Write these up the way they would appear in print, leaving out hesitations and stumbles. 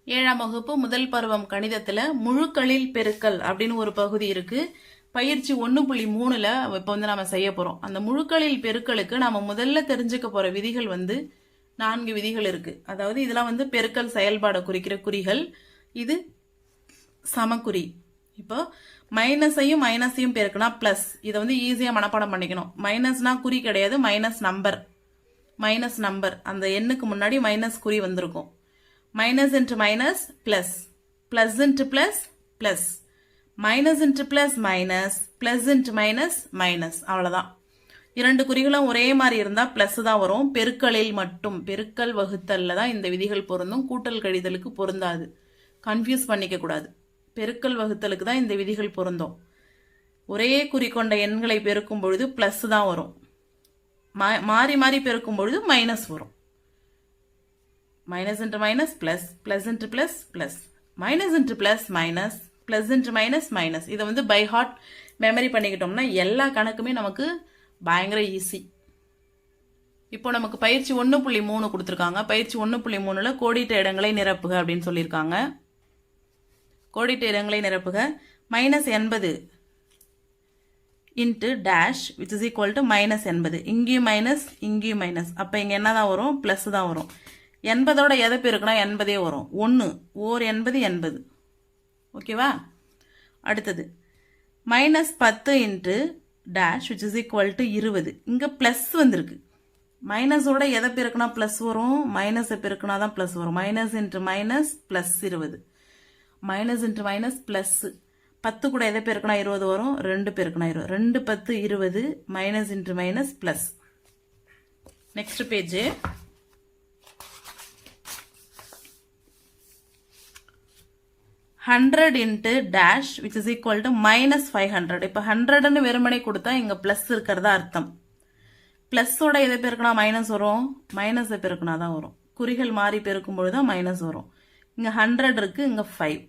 ஏழாம் வகுப்பு முதல் பருவம் கணிதத்துல முழுக்களில் பெருக்கல் அப்படின்னு ஒரு பகுதி இருக்கு. பயிற்சி 1.3ல இப்ப நாம செய்ய போறோம். அந்த முழுக்களில் பெருக்கலுக்கு நாம முதல்ல தெரிஞ்சுக்க போற விதிகள் 4 விதிகள் இருக்கு. அதாவது இதெல்லாம் பெருக்கல் செயல்பாடை குறிக்கிற குறிகள். இது சமக்குறி. இப்போ மைனஸையும் மைனஸையும் பெருக்கினா பிளஸ். இதை ஈஸியா மனப்பாடம் பண்ணிக்கணும். மைனஸ்னா குறி கிடையாது, மைனஸ் நம்பர். அந்த எண்ணுக்கு முன்னாடி மைனஸ் குறி வந்திருக்கும். Minus into minus plus, plus into plus plus, minus into plus minus, plus into minus minus. அவ்வளவுதான். இரண்டு குறிகளும் ஒரே மாதிரி இருந்தா பிளஸ் தான் வரும். பெருக்கலில் மட்டும், பெருக்கல் வகுத்தல்ல தான் இந்த விதிகள் பொருந்தும். கூட்டல் கழிதலுக்கு பொருந்தாது. கன்ஃபியூஸ் பண்ணிக்க கூடாது. பெருக்கல் வகுத்தலுக்கு தான் இந்த விதிகள் பொருந்தும். ஒரே குறி கொண்ட எண்களை பெருக்கும் பொழுது பிளஸ் தான் வரும். மாறி மாறி பெருக்கும் பொழுது மைனஸ் வரும். Minus into minus plus, plus into plus plus, minus into plus minus, plus into minus minus. இதை பை ஹார்ட் மெமரி பண்ணிக்கிட்டோம்னா எல்லா கணக்குமே நமக்கு பயங்கர ஈஸி. இப்போ நமக்கு பயிற்சி 1.3 கொடுத்துருக்காங்க. பயிற்சி 1.3ல கோடிட்ட இடங்களை நிரப்புக அப்படின்னு சொல்லியிருக்காங்க. கோடிட்ட இடங்களை நிரப்புக. -80 into dash which is equal to -80. இங்கேயும் மைனஸ், இங்கேயும் மைனஸ். அப்போ இங்கே என்ன தான் வரும்? பிளஸ் தான் வரும். 80ஓட எதை பெருக்குனா 80 வரும். 1 ஓர் 80. ஓகேவா? அடுத்தது -10 into dash which is equal to 20. இங்கே பிளஸ் வந்திருக்கு. மைனஸோட எதை பெருக்குனா பிளஸ் வரும்? மைனஸை பெருக்குனா தான் பிளஸ் வரும். Minus into minus plus 20. Minus into minus plus. 10 கூட எதை பெருக்குனா 20 வரும்? 2 பெருக்குனா 20. 2 10 20. Minus into minus plus. Next page. 100 into dash which is equal to -500. இப்போ 100ன்னு வெறுமனை கொடுத்தா இங்க பிளஸ் இருக்கிறதா அர்த்தம். பிளஸோட எதை பெருக்குனா மைனஸ் வரும்? மைனஸை பெருக்குனா தான் வரும். குறிகள் மாறி பெருக்கும் பொழுது தான் மைனஸ் வரும். இங்க 100 இருக்கு, இங்க 5.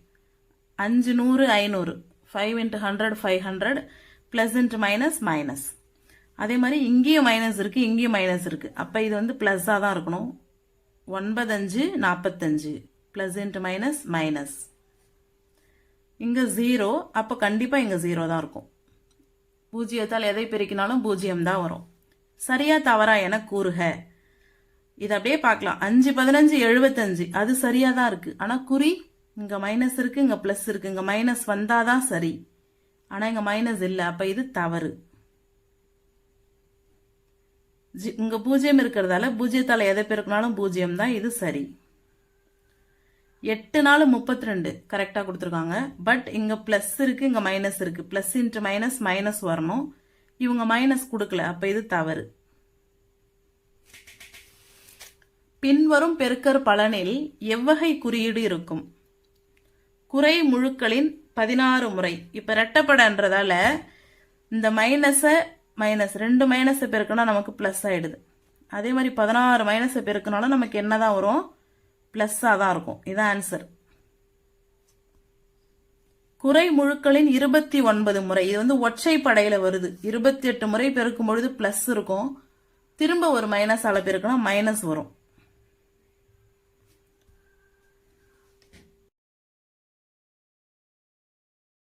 500 500. 5 into 100 500. Plus into minus minus. அதே மாதிரி இங்கேயும் மைனஸ் இருக்கு, இங்கேயும் மைனஸ் இருக்கு. அப்ப இது பிளஸ்ஸா தான் இருக்கணும். 9 5 45. Plus into minus minus. இங்க 0. அப்ப கண்டிப்பா இங்க 0 தான் இருக்கும். பூஜ்ஜியத்தால் எதை பெருக்கினாலும் 0 தான் வரும். சரியா தவறா என கூறுக. இது அப்படியே பார்க்கலாம். 5 15 75. அது சரியா தான் இருக்கு. ஆனா குறி இங்க மைனஸ் இருக்கு, இங்க பிளஸ் இருக்கு. இங்க மைனஸ் வந்தாதான் சரி. ஆனா இங்க மைனஸ் இல்ல. அப்ப இது தவறு. இங்க 0 இருக்கிறதால பூஜ்ஜியத்தால எதை பெருக்கினாலும் 0 தான். இது சரி. 8 4 32 கரெக்டா கொடுத்துருக்காங்க. பட் இங்க பிளஸ் இருக்கு, இங்க மைனஸ் இருக்கு. பிளஸ் இன்ட்டு மைனஸ் மைனஸ் வரணும். இவங்க மைனஸ் கொடுக்கல. அப்ப இது தவறு. பின்வரும் பெருக்கற் பலனில் எவ்வகை குறியீடு இருக்கும்? குறை முழுக்களின் 16 முறை. இப்ப ரெட்டப்படன்றதால இந்த மைனஸ் 2 மைனஸை பெருக்கினா நமக்கு பிளஸ் ஆயிடுது. அதே மாதிரி 16 மைனஸை பெருக்கினாலும் நமக்கு என்னதான் வரும்? பிளஸ்ஸா தான் இருக்கும். இதான் ஆன்சர். குறை முழுக்களின் 29 முறை. இது ஒற்றை படையில வருது. 28 முறை பெருக்கும் பொழுது பிளஸ் இருக்கும். திரும்ப ஒரு மைனஸ் ஆல பெருக்கினா மைனஸ் வரும்.